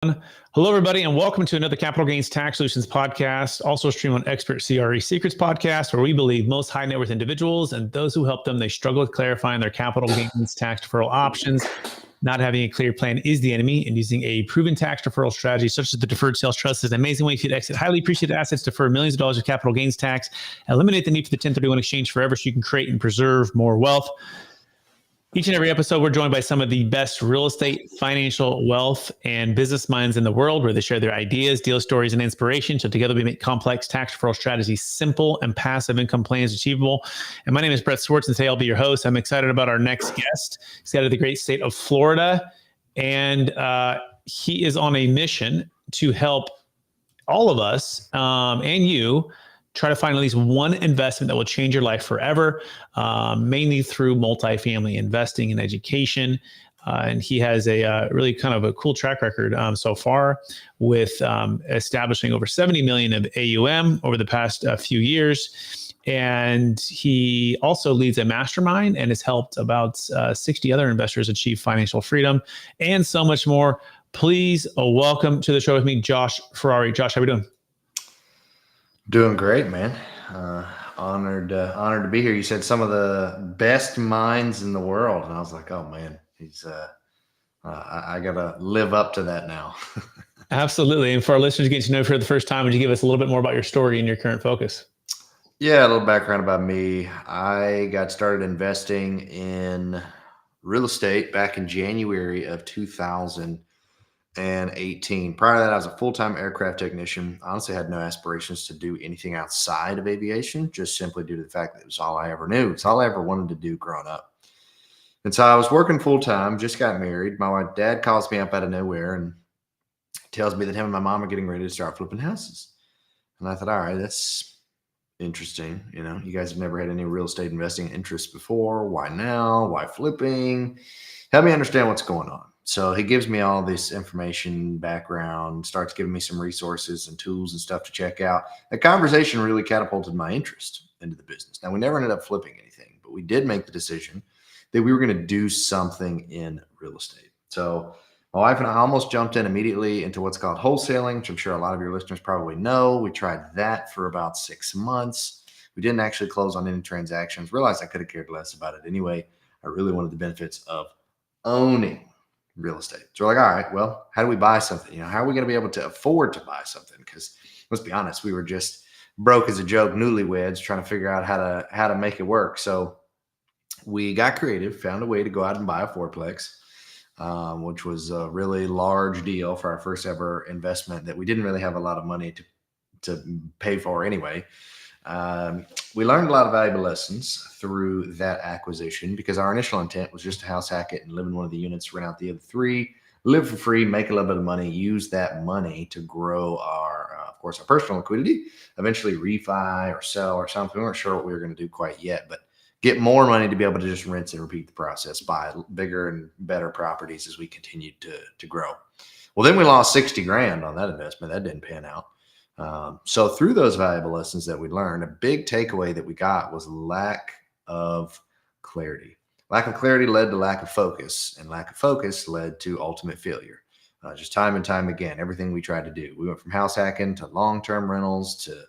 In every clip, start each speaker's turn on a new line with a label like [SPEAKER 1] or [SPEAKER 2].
[SPEAKER 1] Hello, everybody, and welcome to another Capital Gains Tax Solutions podcast, also streamed on Expert CRE Secrets podcast, where we believe most high net worth individuals and those who help them, they struggle with clarifying their capital gains tax deferral options. Not having a clear plan is the enemy, and using a proven tax deferral strategy such as the deferred sales trust is an amazing way for you to exit highly appreciated assets, defer millions of dollars of capital gains tax, eliminate the need for the 1031 exchange forever so you can create and preserve more wealth. Each and every episode, we're joined by some of the best real estate, financial, wealth, and business minds in the world, where they share their ideas, deal stories, and inspiration. So together we make complex tax deferral strategies simple and passive income plans achievable. And my name is Brett Swarts, and today I'll be your host. I'm excited about our next guest. He's out of the great state of Florida, and he is on a mission to help all of us and you try to find at least one investment that will change your life forever, mainly through multifamily investing and education. And he has a really kind of a cool track record so far with establishing over 70 million of AUM over the past few years. And he also leads a mastermind and has helped about 60 other investors achieve financial freedom and so much more. Please welcome to the show with me, Josh Ferrari. Josh, how are we doing?
[SPEAKER 2] Doing great, man. Honored to be here. You said some of the best minds in the world, and I was like, oh man, he's. I gotta live up to that now.
[SPEAKER 1] Absolutely. And for our listeners getting to know you for the first time, would you give us a little bit more about your story and your current focus?
[SPEAKER 2] Yeah, a little background about me. I got started investing in real estate back in January of 2018. Prior to that, I was a full-time aircraft technician. I honestly had no aspirations to do anything outside of aviation, just simply due to the fact that it was all I ever knew. It's all I ever wanted to do growing up. And so I was working full-time, just got married. My dad calls me up out of nowhere and tells me that him and my mom are getting ready to start flipping houses. And I thought, all right, that's interesting. You know, you guys have never had any real estate investing interests before. Why now? Why flipping? Help me understand what's going on. So he gives me all this information, background, starts giving me some resources and tools and stuff to check out. The conversation really catapulted my interest into the business. Now, we never ended up flipping anything, but we did make the decision that we were going to do something in real estate. So my wife and I almost jumped in immediately into what's called wholesaling, which I'm sure a lot of your listeners probably know. We tried that for about 6 months. We didn't actually close on any transactions. Realized I could have cared less about it anyway. I really wanted the benefits of owning real estate. So we're like, all right, well, how do we buy something? You know, how are we going to be able to afford to buy something? Because let's be honest, we were just broke as a joke, newlyweds, trying to figure out how to make it work. So we got creative, found a way to go out and buy a fourplex, which was a really large deal for our first ever investment that we didn't really have a lot of money to pay for anyway. We learned a lot of valuable lessons through that acquisition because our initial intent was just to house hack it and live in one of the units, rent out the other 3, live for free, make a little bit of money, use that money to grow our, of course, our personal liquidity, eventually refi or sell or something. We weren't sure what we were going to do quite yet, but get more money to be able to just rinse and repeat the process, buy bigger and better properties as we continued to grow. Well, then we lost 60 grand on that investment. That didn't pan out. So through those valuable lessons that we learned, a big takeaway that we got was lack of clarity. Lack of clarity led to lack of focus, and lack of focus led to ultimate failure. Just time and time again, everything we tried to do. We went from house hacking to long-term rentals to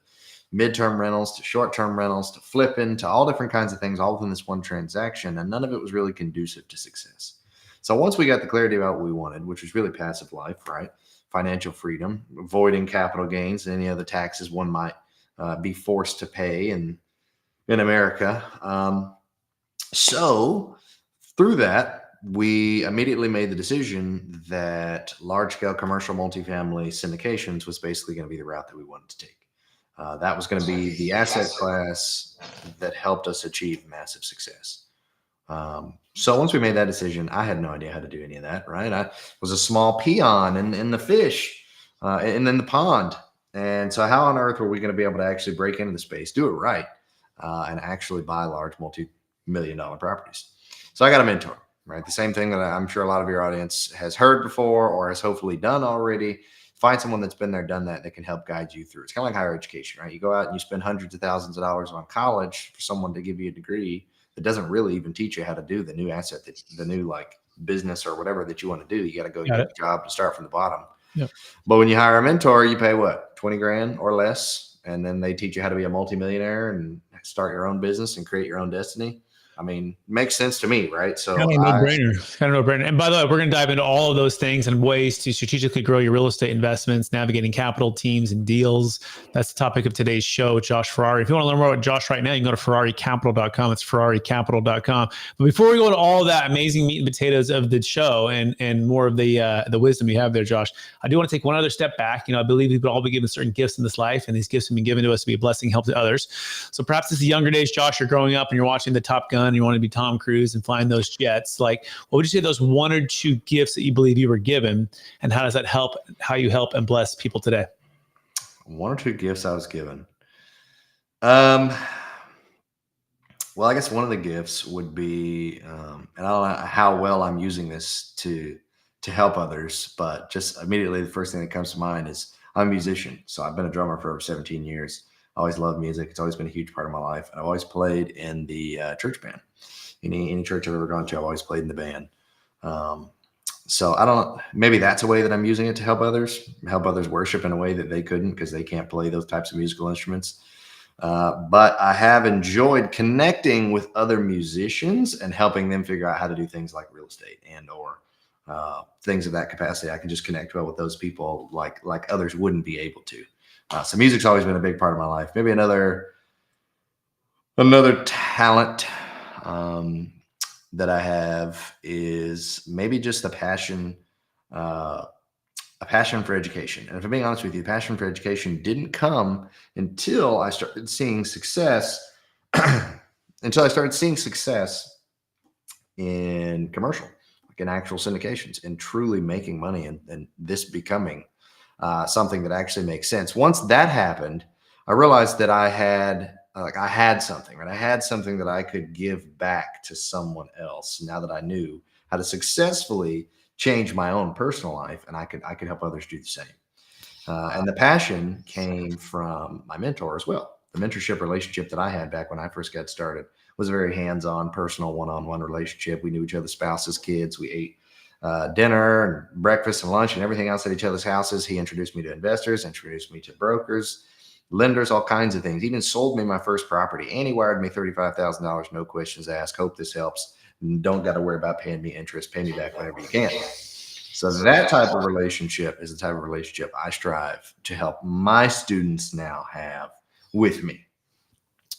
[SPEAKER 2] midterm rentals to short-term rentals to flipping to all different kinds of things, all within this one transaction, and none of it was really conducive to success. So once we got the clarity about what we wanted, which was really passive life, right? Financial freedom, avoiding capital gains and any other taxes one might be forced to pay in America. So through that, we immediately made the decision that large-scale commercial multifamily syndications was basically going to be the route that we wanted to take. That was going to be the asset class that helped us achieve massive success. So once we made that decision, I had no idea how to do any of that, right? I was a small peon in the fish and in the pond. And so how on earth were we going to be able to actually break into the space, do it right, and actually buy large multi-million-dollar properties? So I got a mentor, right? The same thing that I'm sure a lot of your audience has heard before or has hopefully done already. Find someone that's been there, done that can help guide you through. It's kind of like higher education, right? You go out and you spend hundreds of thousands of dollars on college for someone to give you a degree that doesn't really even teach you how to do the new asset, the new like business or whatever that you want to do. You got to go get a job to start from the bottom.
[SPEAKER 1] Yeah.
[SPEAKER 2] But when you hire a mentor, you pay what, 20 grand or less. And then they teach you how to be a multimillionaire and start your own business and create your own destiny. I mean, makes sense to me, right? So
[SPEAKER 1] Kind of no brainer. Kind of no brainer. And by the way, we're going to dive into all of those things and ways to strategically grow your real estate investments, navigating capital teams and deals. That's the topic of today's show with Josh Ferrari. If you want to learn more about Josh right now, you can go to ferraricapital.com. It's ferraricapital.com. But before we go to all that amazing meat and potatoes of the show and more of the wisdom you have there, Josh, I do want to take one other step back. I believe we've all been given certain gifts in this life, and these gifts have been given to us to be a blessing, help to others. So perhaps it's the younger days, Josh, you're growing up and you're watching the Top Gun and you want to be Tom Cruise and flying those jets. Like, what would you say those one or two gifts that you believe you were given, and how does that help, how you help and bless people today?
[SPEAKER 2] One or two gifts I was given. Well, I guess one of the gifts would be, and I don't know how well I'm using this to help others, but just immediately the first thing that comes to mind is I'm a musician. So I've been a drummer for over 17 years. I always loved music. It's always been a huge part of my life. And I've always played in the church band. Any church I've ever gone to, I've always played in the band. So I don't, maybe that's a way that I'm using it to help others worship in a way that they couldn't because they can't play those types of musical instruments. But I have enjoyed connecting with other musicians and helping them figure out how to do things like real estate and or things of that capacity. I can just connect well with those people like others wouldn't be able to. So music's always been a big part of my life. Maybe another talent that I have is maybe just a passion for education. And if I'm being honest with you, passion for education didn't come until I started seeing success, in commercial, like in actual syndications and truly making money and this becoming something that actually makes sense. Once that happened, I realized that I had something, right? I had something that I could give back to someone else now that I knew how to successfully change my own personal life, and I could help others do the same. And the passion came from my mentor as well. The mentorship relationship that I had back when I first got started was a very hands-on, personal, one-on-one relationship. We knew each other's spouses, kids. We ate dinner and breakfast and lunch and everything else at each other's houses. He introduced me to investors, introduced me to brokers, lenders, all kinds of things. He even sold me my first property, and he wired me $35,000, no questions asked. Hope this helps. Don't got to worry about paying me interest. Pay me back whenever you can. So that type of relationship is the type of relationship I strive to help my students now have with me.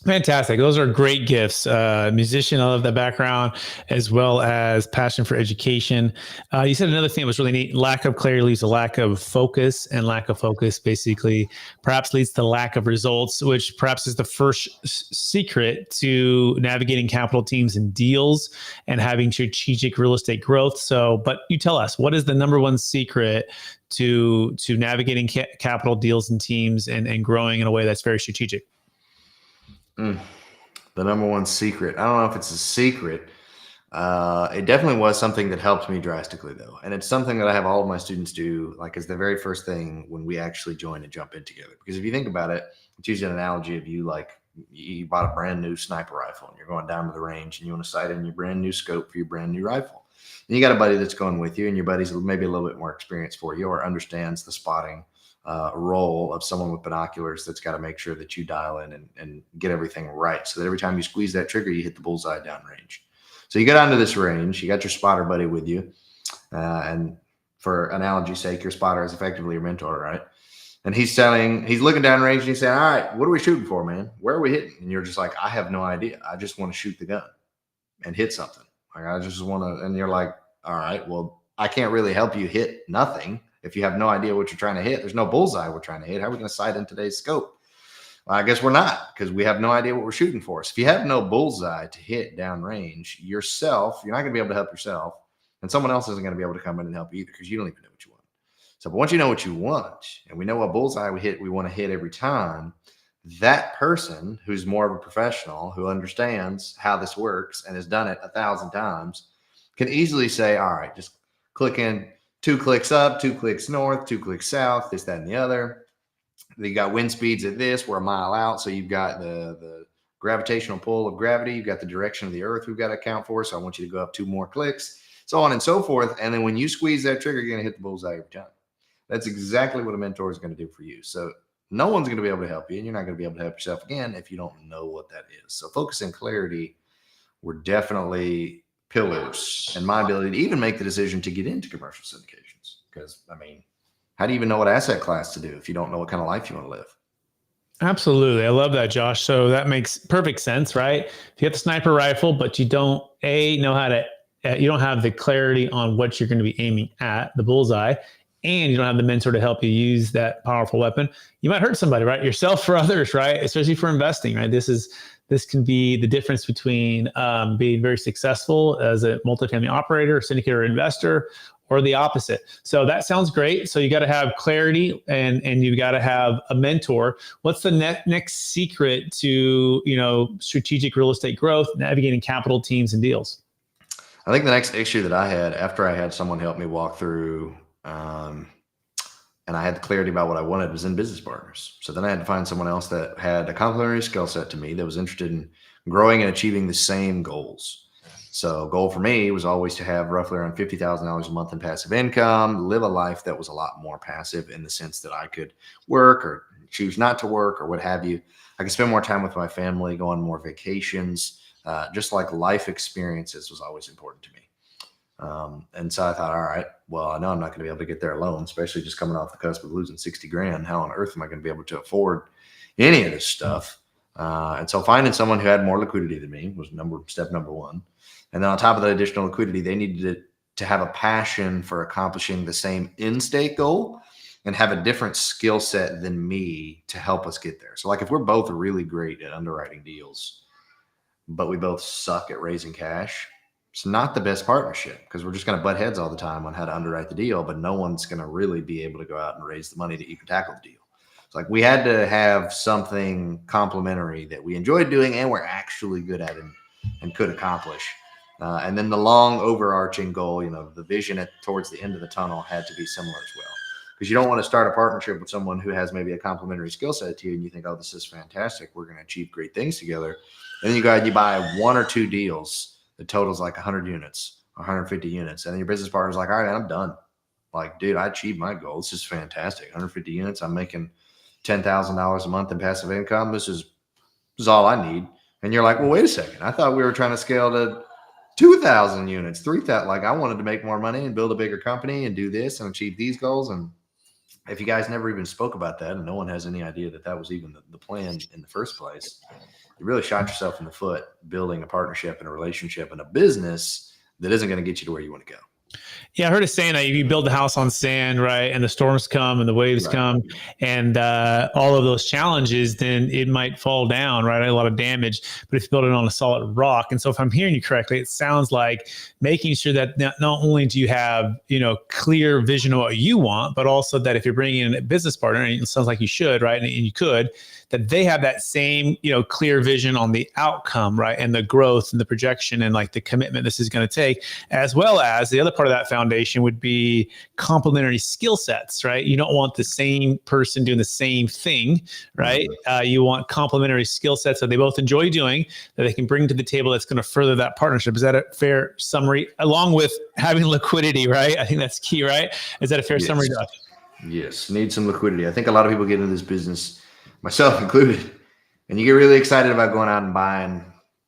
[SPEAKER 1] Fantastic. Those are great gifts. Musician, I love that background, as well as passion for education. You said another thing that was really neat. Lack of clarity leads to lack of focus, and lack of focus basically perhaps leads to lack of results, which perhaps is the first secret to navigating capital teams and deals and having strategic real estate growth. So, but you tell us, what is the number one secret to navigating capital deals and teams and growing in a way that's very strategic?
[SPEAKER 2] The number one secret. I don't know if it's a secret. It definitely was something that helped me drastically, though. And it's something that I have all of my students do, like, as the very first thing when we actually join and jump in together. Because if you think about it, it's usually an analogy of you bought a brand new sniper rifle and you're going down to the range and you want to sight in your brand new scope for your brand new rifle. And you got a buddy that's going with you, and your buddy's maybe a little bit more experienced for you or understands the spotting role of someone with binoculars that's got to make sure that you dial in and get everything right, so that every time you squeeze that trigger, you hit the bullseye downrange. So you get onto this range, you got your spotter buddy with you, and for analogy's sake, your spotter is effectively your mentor, right? And he's looking downrange and he's saying, all right, what are we shooting for, man? Where are we hitting? And you're just like, I have no idea. I just want to shoot the gun and hit something. Like, I just want to, and you're like, all right, well, I can't really help you hit nothing. If you have no idea what you're trying to hit, there's no bullseye we're trying to hit. How are we going to sight in today's scope? Well, I guess we're not, because we have no idea what we're shooting for. So if you have no bullseye to hit downrange yourself, you're not going to be able to help yourself. And someone else isn't going to be able to come in and help you either, because you don't even know what you want. So but once you know what you want, and we know what bullseye we want to hit every time, that person who's more of a professional, who understands how this works and has done it 1,000 times, can easily say, all right, just click in 2 clicks up, 2 clicks north, 2 clicks south, this, that, and the other. You got wind speeds at this, we're a mile out. So you've got the gravitational pull of gravity. You've got the direction of the earth we've got to account for. So I want you to go up 2 more clicks, so on and so forth. And then when you squeeze that trigger, you're going to hit the bullseye every time. That's exactly what a mentor is going to do for you. So no one's going to be able to help you, and you're not going to be able to help yourself again if you don't know what that is. So focus and clarity were definitely pillars in my ability to even make the decision to get into commercial syndications. Because, I mean, how do you even know what asset class to do if you don't know what kind of life you want to live?
[SPEAKER 1] Absolutely. I love that, Josh. So that makes perfect sense, right? If you have the sniper rifle, but you don't know how to, you don't have the clarity on what you're going to be aiming at, the bullseye, and you don't have the mentor to help you use that powerful weapon, you might hurt somebody, right? Yourself or others, right? Especially for investing, right? This can be the difference between being very successful as a multifamily operator, syndicator, or investor, or the opposite. So that sounds great. So you got to have clarity and you've got to have a mentor. What's the next secret to, strategic real estate growth, navigating capital teams and deals?
[SPEAKER 2] I think the next issue that I had after I had someone help me walk through, and I had the clarity about what I wanted, was in business partners. So then I had to find someone else that had a complementary skill set to me, that was interested in growing and achieving the same goals. So goal for me was always to have roughly around $50,000 a month in passive income, live a life that was a lot more passive in the sense that I could work or choose not to work or what have you. I could spend more time with my family, go on more vacations, just like life experiences was always important to me. And so I thought, all right, well, I know I'm not going to be able to get there alone, especially just coming off the cusp of losing 60 grand. How on earth am I going to be able to afford any of this stuff? And so finding someone who had more liquidity than me was step number one. And then on top of that additional liquidity, they needed to have a passion for accomplishing the same end state goal and have a different skill set than me to help us get there. So like if we're both really great at underwriting deals, but we both suck at raising cash, it's not the best partnership, because we're just going to butt heads all the time on how to underwrite the deal, but no one's going to really be able to go out and raise the money that you can tackle the deal. It's like we had to have something complementary that we enjoyed doing and we're actually good at and could accomplish. And then the long overarching goal, the vision towards the end of the tunnel had to be similar as well. Because you don't want to start a partnership with someone who has maybe a complementary skill set to you and you think, oh, this is fantastic, we're going to achieve great things together. And then you buy one or two deals that totals like 100 units, 150 units. And then your business partner's like, all right, I'm done. Like, dude, I achieved my goal. This is fantastic. 150 units. I'm making $10,000 a month in passive income. This is all I need. And you're like, well, wait a second. I thought we were trying to scale to 2,000 units, 3,000. Like, I wanted to make more money and build a bigger company and do this and achieve these goals. And if you guys never even spoke about that and no one has any idea that was even the plan in the first place, you really shot yourself in the foot building a partnership and a relationship and a business that isn't going to get you to where you want to go.
[SPEAKER 1] Yeah, I heard a saying that if you build the house on sand, right, and the storms come and the waves come and all of those challenges, then it might fall down, right? A lot of damage. But if you build it on a solid rock, and so if I'm hearing you correctly, it sounds like making sure that not only do you have clear vision of what you want, but also that if you're bringing in a business partner, and it sounds like you should, right, and you could, that they have that same clear vision on the outcome, right, and the growth and the projection and like the commitment this is going to take, as well as the other part of that foundation would be complementary skill sets, right? You don't want the same person doing the same thing, right? You want complementary skill sets that they both enjoy doing, that they can bring to the table that's going to further that partnership. Is that a fair summary? Along with having liquidity, right? I think that's key, right? Is that a fair summary, Josh?
[SPEAKER 2] Yes, need some liquidity. I think a lot of people get into this business, myself included, and you get really excited about going out and buying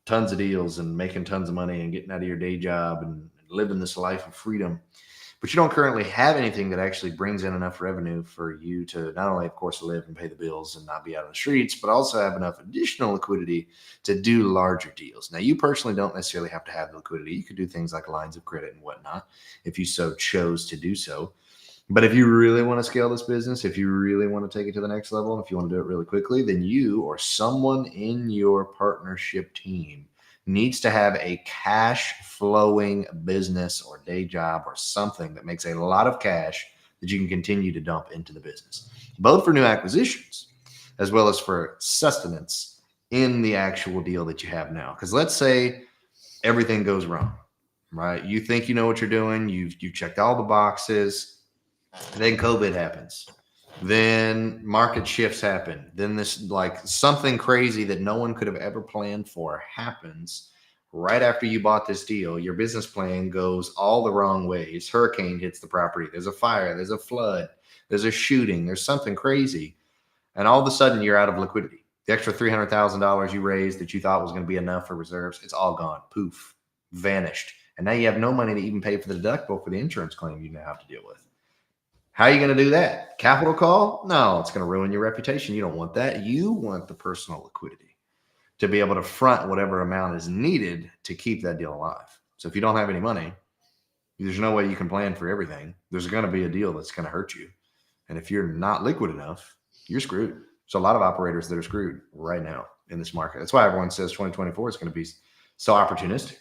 [SPEAKER 2] tons of deals and making tons of money and getting out of your day job and living this life of freedom. But you don't currently have anything that actually brings in enough revenue for you to not only, of course, live and pay the bills and not be out on the streets, but also have enough additional liquidity to do larger deals. Now, you personally don't necessarily have to have the liquidity. You could do things like lines of credit and whatnot if you so chose to do so. But if you really want to scale this business, if you really want to take it to the next level, and if you want to do it really quickly, then you or someone in your partnership team needs to have a cash flowing business or day job or something that makes a lot of cash that you can continue to dump into the business, both for new acquisitions as well as for sustenance in the actual deal that you have now. Because let's say everything goes wrong, right? You think you know what you're doing. You've checked all the boxes. Then COVID happens. Then market shifts happen. Then this like something crazy that no one could have ever planned for happens right after you bought this deal. Your business plan goes all the wrong ways. Hurricane hits the property. There's a fire. There's a flood. there's a shooting, there's something crazy. And all of a sudden you're out of liquidity. The extra $300,000 you raised that you thought was going to be enough for reserves, it's all gone. Poof, vanished. And now you have no money to even pay for the deductible for the insurance claim you now have to deal with. How are you going to do that? Capital call? No, it's going to ruin your reputation. You don't want that. You want the personal liquidity to be able to front whatever amount is needed to keep that deal alive. So if you don't have any money, there's no way you can plan for everything. There's going to be a deal that's going to hurt you. And if you're not liquid enough, you're screwed. So a lot of operators that are screwed right now in this market. That's why everyone says 2024 is going to be so opportunistic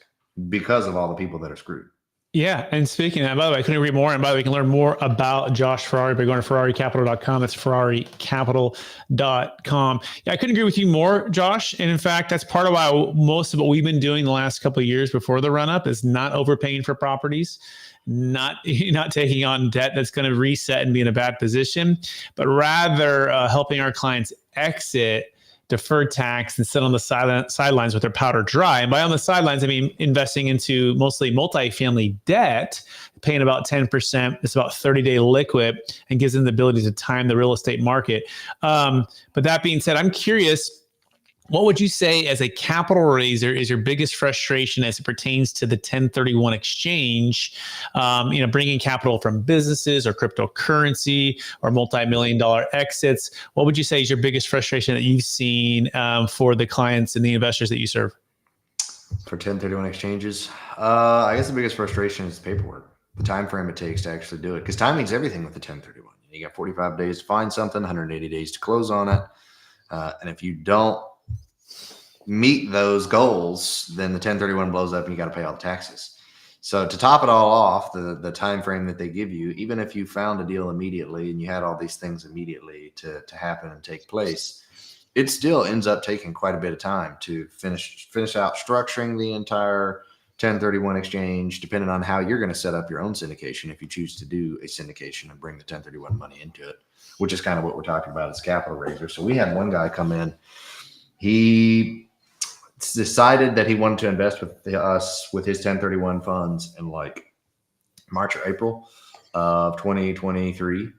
[SPEAKER 2] because of all the people that are screwed.
[SPEAKER 1] Yeah. And speaking of that, by the way, I couldn't agree more. And by the way, you can learn more about Josh Ferrari by going to ferraricapital.com. That's ferraricapital.com. Yeah, I couldn't agree with you more, Josh. And in fact, that's part of why most of what we've been doing the last couple of years before the run up is not overpaying for properties, not taking on debt that's going to reset and be in a bad position, but rather helping our clients exit deferred tax and sit on the sidelines with their powder dry. And by on the sidelines, I mean investing into mostly multifamily debt, paying about 10%. It's about 30-day liquid and gives them the ability to time the real estate market. But that being said, I'm curious, what would you say as a capital raiser is your biggest frustration as it pertains to the 1031 exchange? Bringing capital from businesses or cryptocurrency or multi-million-dollar exits. What would you say is your biggest frustration that you've seen for the clients and the investors that you serve?
[SPEAKER 2] For 1031 exchanges, I guess the biggest frustration is the paperwork, the time frame it takes to actually do it. Because timing's everything with the 1031. You got 45 days to find something, 180 days to close on it. And if you don't meet those goals, then the 1031 blows up and you got to pay all the taxes. So to top it all off, the time frame that they give you, even if you found a deal immediately and you had all these things immediately to happen and take place, it still ends up taking quite a bit of time to finish out structuring the entire 1031 exchange, depending on how you're going to set up your own syndication if you choose to do a syndication and bring the 1031 money into it, which is kind of what we're talking about as capital raiser. So we had one guy come in. He decided that he wanted to invest with us with his 1031 funds in like March or April of 2023.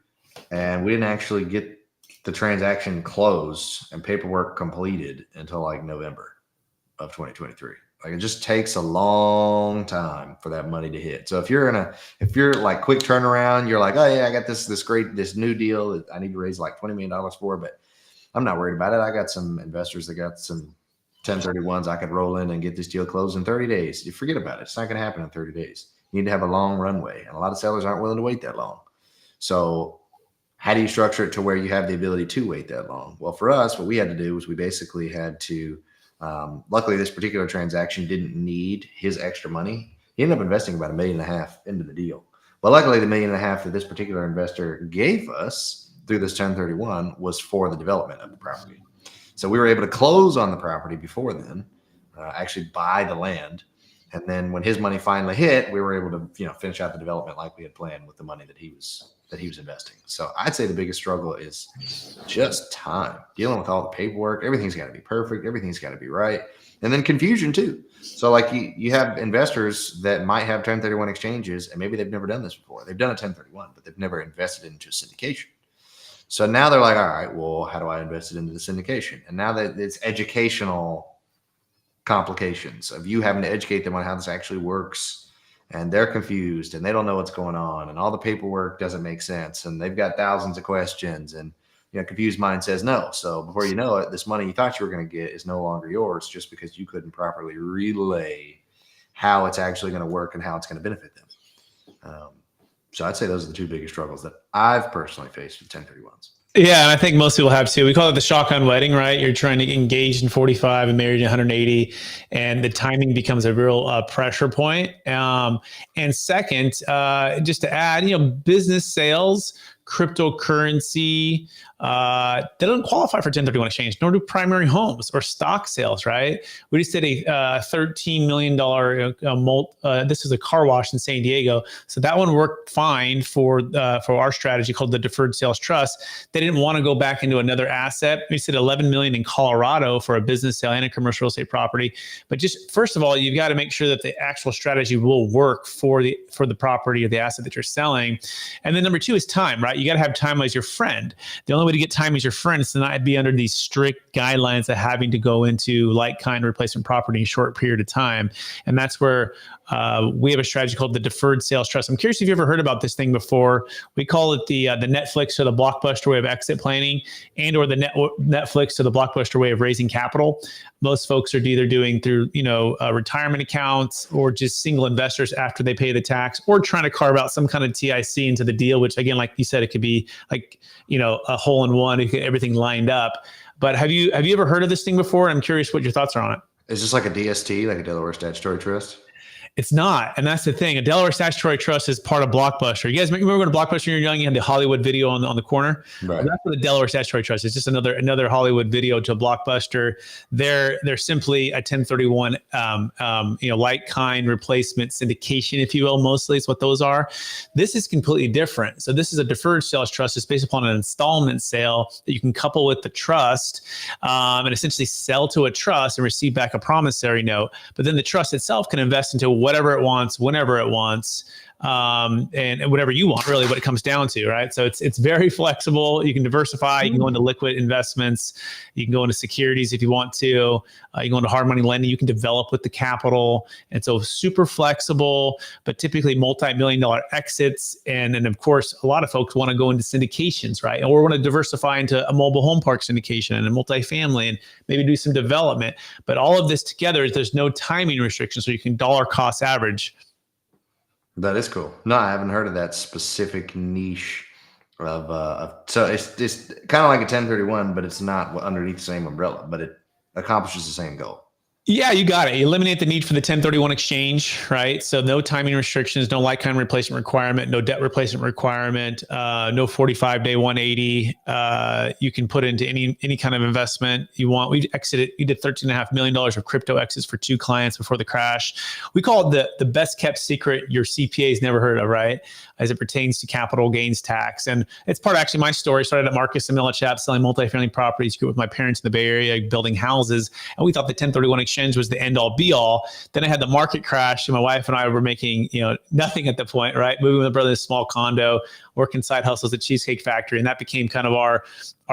[SPEAKER 2] And we didn't actually get the transaction closed and paperwork completed until like November of 2023. Like it just takes a long time for that money to hit. So if you're like quick turnaround, you're like, oh yeah, I got this new deal that I need to raise like $20 million for, but I'm not worried about it. I got some investors that got some 1031s I could roll in and get this deal closed in 30 days. You forget about it. It's not going to happen in 30 days. You need to have a long runway, and a lot of sellers aren't willing to wait that long. So how do you structure it to where you have the ability to wait that long? Well, for us, what we had to do was we basically had to, luckily this particular transaction didn't need his extra money. He ended up investing about $1.5 million into the deal. But luckily the $1.5 million that this particular investor gave us through this 1031 was for the development of the property. So we were able to close on the property before then, actually buy the land. And then when his money finally hit, we were able to, finish out the development like we had planned with the money that he was investing. So I'd say the biggest struggle is just time, dealing with all the paperwork. Everything's got to be perfect. Everything's got to be right. And then confusion too. So like you have investors that might have 1031 exchanges and maybe they've never done this before. They've done a 1031, but they've never invested into a syndication. So now they're like, all right, well, how do I invest it into the syndication? And now that it's educational complications of you having to educate them on how this actually works, and they're confused and they don't know what's going on, and all the paperwork doesn't make sense, and they've got thousands of questions, and confused mind says no. So before you know it, this money you thought you were going to get is no longer yours just because you couldn't properly relay how it's actually going to work and how it's going to benefit them. So I'd say those are the two biggest struggles that I've personally faced with 1031s.
[SPEAKER 1] Yeah, and I think most people have too. We call it the shotgun wedding, right? You're trying to engage in 45 and married in 180, and the timing becomes a real pressure point. And second, just to add, business sales, cryptocurrency, they don't qualify for 1031 exchange, nor do primary homes or stock sales, right? We just did a $13 million, this is a car wash in San Diego. So that one worked fine for our strategy called the Deferred Sales Trust. They didn't want to go back into another asset. We said $11 million in Colorado for a business sale and a commercial real estate property. But just first of all, you've got to make sure that the actual strategy will work for the property or the asset that you're selling. And then number two is time, right? right? You got to have time as your friend. The only way to get time as your friend is to not be under these strict guidelines of having to go into like-kind replacement property in a short period of time. And that's where we have a strategy called the deferred sales trust. I'm curious if you ever heard about this thing before. We call it the Netflix or the Blockbuster way of exit planning, and or the Netflix or the Blockbuster way of raising capital. Most folks are either doing through retirement accounts or just single investors after they pay the tax, or trying to carve out some kind of TIC into the deal, which again, like you said, it could be like a hole in one, you get everything lined up. But have you ever heard of this thing before? I'm curious what your thoughts are on it.
[SPEAKER 2] Is this like a DST, like a Delaware Statutory Trust?
[SPEAKER 1] It's not. And that's the thing. A Delaware Statutory Trust is part of Blockbuster. You guys remember going to Blockbuster when you were young? You had the Hollywood video on the corner.
[SPEAKER 2] Right.
[SPEAKER 1] Well, that's what the Delaware Statutory Trust is. Just another Hollywood video to Blockbuster. They're simply a 1031, like kind replacement syndication, if you will. Mostly is what those are. This is completely different. So this is a deferred sales trust. It's based upon an installment sale that you can couple with the trust, and essentially sell to a trust and receive back a promissory note. But then the trust itself can invest into whatever it wants, whenever it wants, and whatever you want, really what it comes down to, right? So it's very flexible. You can diversify. You can go into liquid investments. You can go into securities if you want to. You can go into hard money lending. You can develop with the capital. And so super flexible, but typically multi-million-dollar exits. And then, of course, a lot of folks want to go into syndications, right? Or want to diversify into a mobile home park syndication and a multifamily and maybe do some development. But all of this together, there's no timing restrictions, so you can dollar cost average.
[SPEAKER 2] That is cool. No, I haven't heard of that specific niche so it's kind of like a 1031, but it's not underneath the same umbrella, but it accomplishes the same goal.
[SPEAKER 1] Yeah, you got it. You eliminate the need for the 1031 exchange, right? So no timing restrictions, no like-kind replacement requirement, no debt replacement requirement, no 45-day 180. You can put into any kind of investment you want. We did $13.5 million of crypto exits for 2 clients before the crash. We call it the best kept secret your CPA's never heard of, right? As it pertains to capital gains tax. And it's part of actually my story. Started at Marcus and Millichap selling multifamily properties, grew with my parents in the Bay Area, building houses. And we thought the 1031 exchange was the end all be all. Then I had the market crash and my wife and I were making, nothing at the point, right? Moving with my brother to a small condo, working side hustles at Cheesecake Factory. And that became kind of our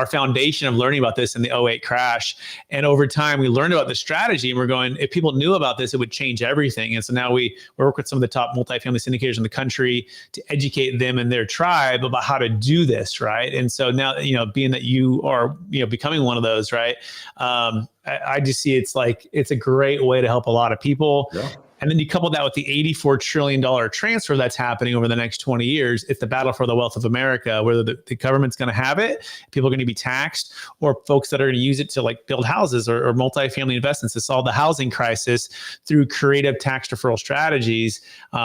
[SPEAKER 1] foundation of learning about this in the 08 crash. And over time, we learned about the strategy and we're going, if people knew about this, it would change everything. And so now we work with some of the top multifamily syndicators in the country to educate them and their tribe about how to do this, right? And so now, being that you are, becoming one of those, right? I just see it's a great way to help a lot of people. Yeah. And then you couple that with the $84 trillion transfer that's happening over the next 20 years. It's the battle for the wealth of America, whether the government's going to have it, people are going to be taxed, or folks that are going to use it to build houses or multifamily investments to solve the housing crisis through creative tax deferral strategies.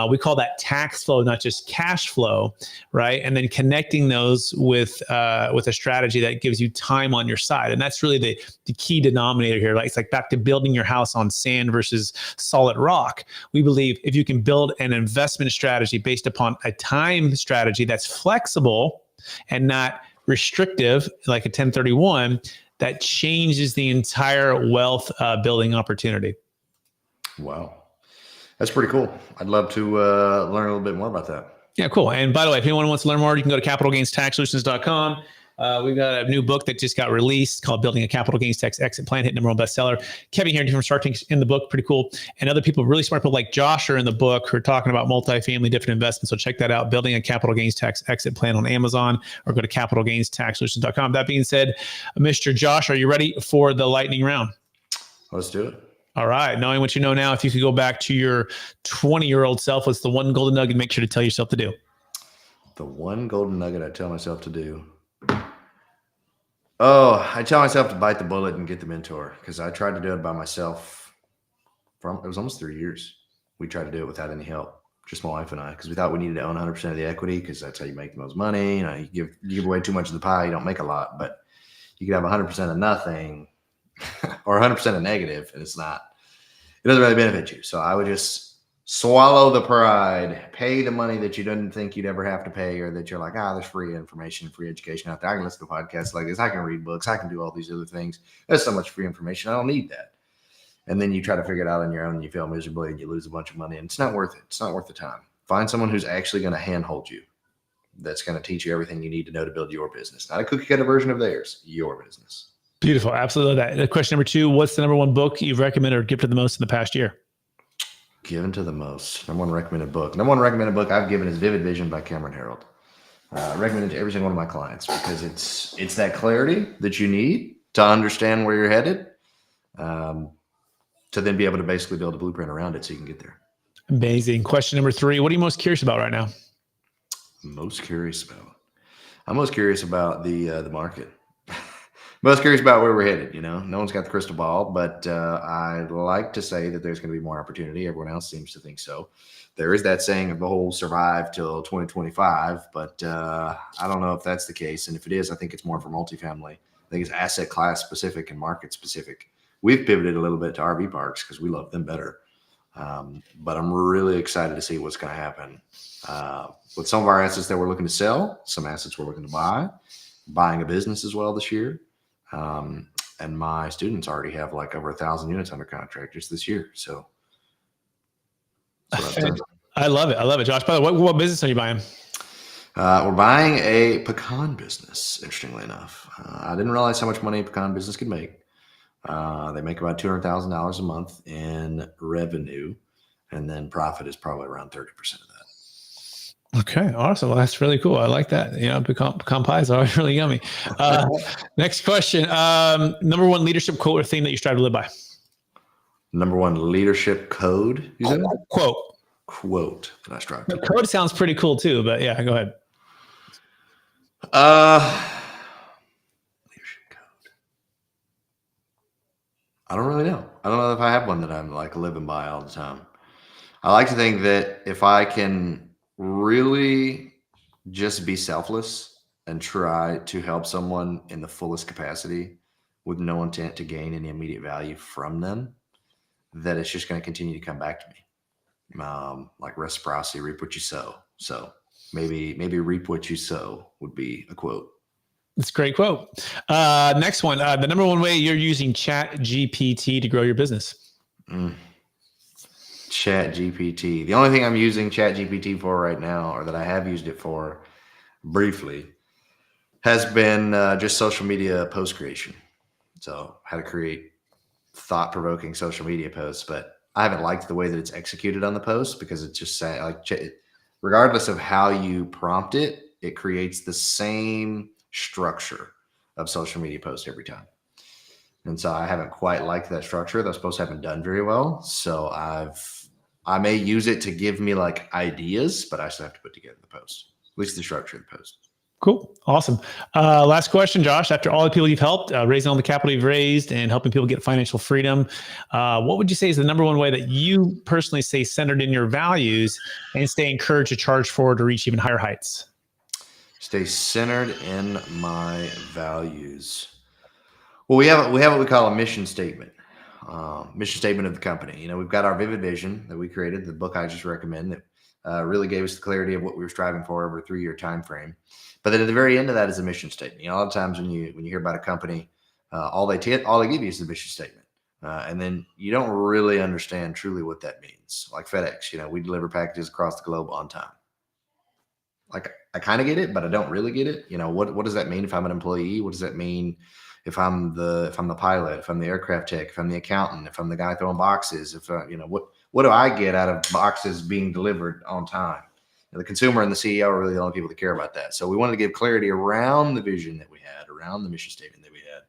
[SPEAKER 1] We call that tax flow, not just cash flow, right? And then connecting those with a strategy that gives you time on your side. And that's really the key denominator here. It's like back to building your house on sand versus solid rock. We believe if you can build an investment strategy based upon a time strategy that's flexible and not restrictive, like a 1031, that changes the entire wealth building opportunity. Wow.
[SPEAKER 2] That's pretty cool. I'd love to learn a little bit more about that.
[SPEAKER 1] Yeah, cool. And by the way, if anyone wants to learn more, you can go to capitalgainstaxsolutions.com. We've got a new book that just got released called Building a Capital Gains Tax Exit Plan, hit #1 bestseller. Kevin here from Shark Tank in the book, pretty cool. And other people, really smart people like Josh are in the book who are talking about multifamily different investments. So check that out, Building a Capital Gains Tax Exit Plan on Amazon, or go to capitalgainstaxsolutions.com. That being said, Mr. Josh, are you ready for the lightning round?
[SPEAKER 2] Let's do it.
[SPEAKER 1] All right. Knowing what you know now, if you could go back to your 20-year-old self, what's the one golden nugget make sure to tell yourself to do?
[SPEAKER 2] The one golden nugget I tell myself to do. Oh, I tell myself to bite the bullet and get the mentor, because I tried to do it by myself. It was almost 3 years. We tried to do it without any help, just my wife and I, because we thought we needed to own 100% of the equity, because that's how you make the most money. You give away too much of the pie, you don't make a lot. But you could have 100% of nothing or 100% of negative, and it doesn't really benefit you. So I would just swallow the pride, pay the money that you didn't think you'd ever have to pay, or that you're like, there's free information, free education out there. I can listen to podcasts like this. I can read books. I can do all these other things. There's so much free information. I don't need that. And then you try to figure it out on your own and you fail miserably and you lose a bunch of money, and it's not worth it. It's not worth the time. Find someone who's actually going to handhold you. that's going to teach you everything you need to know to build your business. Not a cookie cutter version of theirs, your business.
[SPEAKER 1] Beautiful. Absolutely love that. Question number 2, what's the number one book you've recommended or gifted the most in the past year?
[SPEAKER 2] Given to the most. Number one recommended book. Number one recommended book I've given is Vivid Vision by Cameron Herold. I recommend it to every single one of my clients because it's that clarity that you need to understand where you're headed, to then be able to basically build a blueprint around it so you can get there.
[SPEAKER 1] Amazing. Question number 3, what are you most curious about right now?
[SPEAKER 2] Most curious about? I'm most curious about the market. Most curious about where we're headed. No one's got the crystal ball, but I'd like to say that there's going to be more opportunity. Everyone else seems to think so. There is that saying of the whole survive till 2025, but I don't know if that's the case. And if it is, I think it's more for multifamily. I think it's asset class specific and market specific. We've pivoted a little bit to RV parks because we love them better. But I'm really excited to see what's going to happen with some of our assets that we're looking to sell, some assets we're looking to buy, buying a business as well this year. And my students already have like over 1,000 units under contract just this year. So
[SPEAKER 1] I love it. I love it, Josh. By the way, what business are you buying?
[SPEAKER 2] We're buying a pecan business, interestingly enough. I didn't realize how much money a pecan business could make. They make about $200,000 a month in revenue, and then profit is probably around 30% of that.
[SPEAKER 1] Okay, awesome. Well, that's really cool. I like that. Pecan pies are always really yummy. Next question. Number one leadership quote or theme that you strive to live by?
[SPEAKER 2] Number one leadership code? You said?
[SPEAKER 1] Quote
[SPEAKER 2] that I strive to.
[SPEAKER 1] Code sounds pretty cool too, but yeah, go ahead.
[SPEAKER 2] Leadership code. I don't really know. I don't know if I have one that I'm like living by all the time. I like to think that if I can really just be selfless and try to help someone in the fullest capacity with no intent to gain any immediate value from them, that it's just going to continue to come back to me. Like reciprocity, reap what you sow. So maybe reap what you sow would be a quote.
[SPEAKER 1] That's a great quote. Next one. The number one way you're using Chat GPT to grow your business.
[SPEAKER 2] Chat GPT. The only thing I'm using Chat GPT for right now, or that I have used it for briefly, has been just social media post creation. So how to create thought-provoking social media posts, but I haven't liked the way that it's executed on the post because it's just regardless of how you prompt it, it creates the same structure of social media posts every time. And so I haven't quite liked that structure. Those posts haven't done very well. So I may use it to give me like ideas, but I still have to put together the post, at least the structure of the post.
[SPEAKER 1] Cool. Awesome. Last question, Josh. After all the people you've helped, raising all the capital you've raised and helping people get financial freedom, what would you say is the number one way that you personally stay centered in your values and stay encouraged to charge forward to reach even higher heights?
[SPEAKER 2] Stay centered in my values. Well, we have what we call a mission statement. Mission statement of the company. We've got our vivid vision that we created, the book I just recommend, that really gave us the clarity of what we were striving for over a 3-year time frame. But then at the very end of that is a mission statement. A lot of times when you hear about a company, all they give you is the mission statement, and then you don't really understand truly what that means. Like FedEx, we deliver packages across the globe on time. Like I kind of get it, but I don't really get it. What does that mean if I'm an employee? What does that mean if I'm the pilot, if I'm the aircraft tech, if I'm the accountant, if I'm the guy throwing boxes, what do I get out of boxes being delivered on time? The consumer and the CEO are really the only people that care about that. So we wanted to give clarity around the vision that we had, around the mission statement that we had.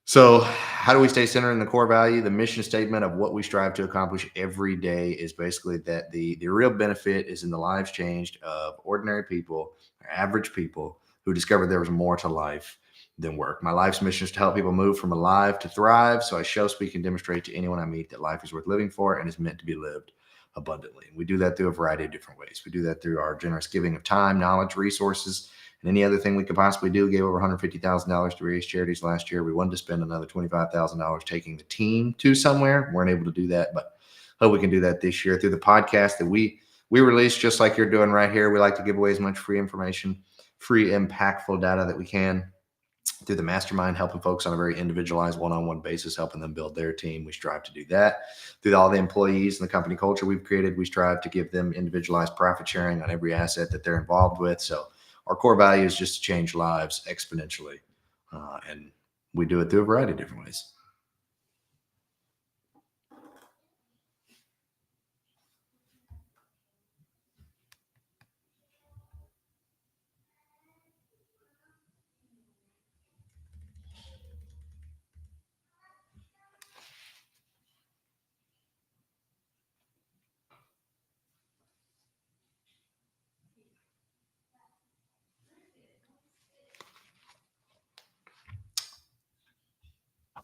[SPEAKER 2] So how do we stay centered in the core value? The mission statement of what we strive to accomplish every day is basically that the real benefit is in the lives changed of ordinary people, average people who discovered there was more to life than work. My life's mission is to help people move from alive to thrive. So I show, speak, and demonstrate to anyone I meet that life is worth living for and is meant to be lived abundantly. And we do that through a variety of different ways. We do that through our generous giving of time, knowledge, resources, and any other thing we could possibly do. Gave over $150,000 to various charities last year. We wanted to spend another $25,000 taking the team to somewhere. Weren't able to do that, but hope we can do that this year through the podcast that we release, just like you're doing right here. We like to give away as much free information, free impactful data that we can. through the mastermind, helping folks on a very individualized one-on-one basis, helping them build their team. We strive to do that. Through all the employees and the company culture we've created, we strive to give them individualized profit sharing on every asset that they're involved with. So our core value is just to change lives exponentially. And we do it through a variety of different ways.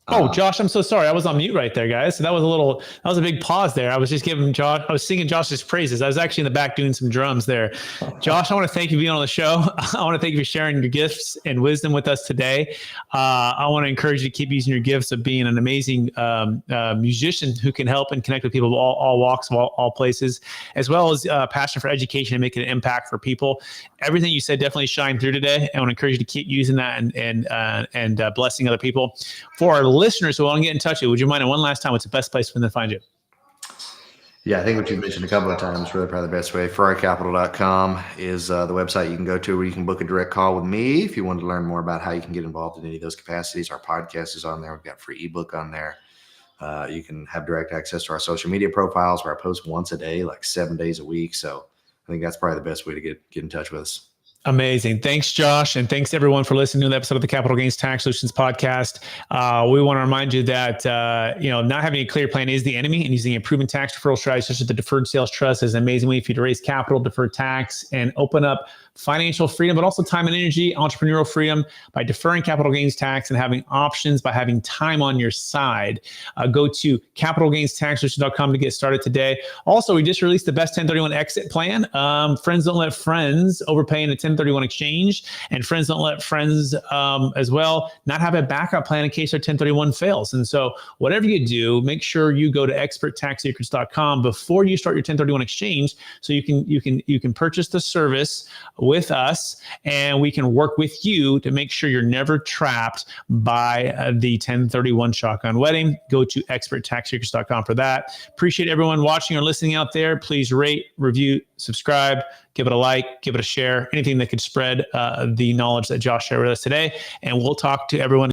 [SPEAKER 1] Oh, Josh, I'm so sorry. I was on mute right there, guys. So that was a big pause there. I was just giving Josh, I was singing Josh's praises. I was actually in the back doing some drums there. Josh, I want to thank you for being on the show. I want to thank you for sharing your gifts and wisdom with us today. I want to encourage you to keep using your gifts of being an amazing musician who can help and connect with people of all walks, of all places, as well as passion for education and making an impact for people. Everything you said definitely shined through today. I want to encourage you to keep using that and blessing other people. For our listeners who want to get in touch with you, would you mind one last time, what's the best place for them to find you?
[SPEAKER 2] Yeah, I think what you've mentioned a couple of times, really probably the best way. FerrariCapital.com is the website you can go to where you can book a direct call with me if you want to learn more about how you can get involved in any of those capacities. Our podcast is on there. We've got free ebook on there. You can have direct access to our social media profiles where I post once a day, like 7 days a week. So I think that's probably the best way to get in touch with us.
[SPEAKER 1] Amazing. Thanks, Josh. And thanks everyone for listening to the episode of the Capital Gains Tax Solutions podcast. We want to remind you that, not having a clear plan is the enemy, and using a proven tax deferral strategy such as the deferred sales trust is an amazing way for you to raise capital, defer tax, and open up financial freedom, but also time and energy, entrepreneurial freedom by deferring capital gains tax and having options by having time on your side. Go to capitalgainstaxsolutions.com to get started today. Also, we just released the best 1031 exit plan. Friends don't let friends overpay in a 1031 exchange, and friends don't let friends as well not have a backup plan in case their 1031 fails. And so whatever you do, make sure you go to experttaxsecrets.com before you start your 1031 exchange so you can purchase the service with us, and we can work with you to make sure you're never trapped by the 1031 shotgun wedding. Go to experttaxsecrets.com for that. Appreciate everyone watching or listening out there. Please rate, review, subscribe, give it a like, give it a share, anything that could spread the knowledge that Josh shared with us today. And we'll talk to everyone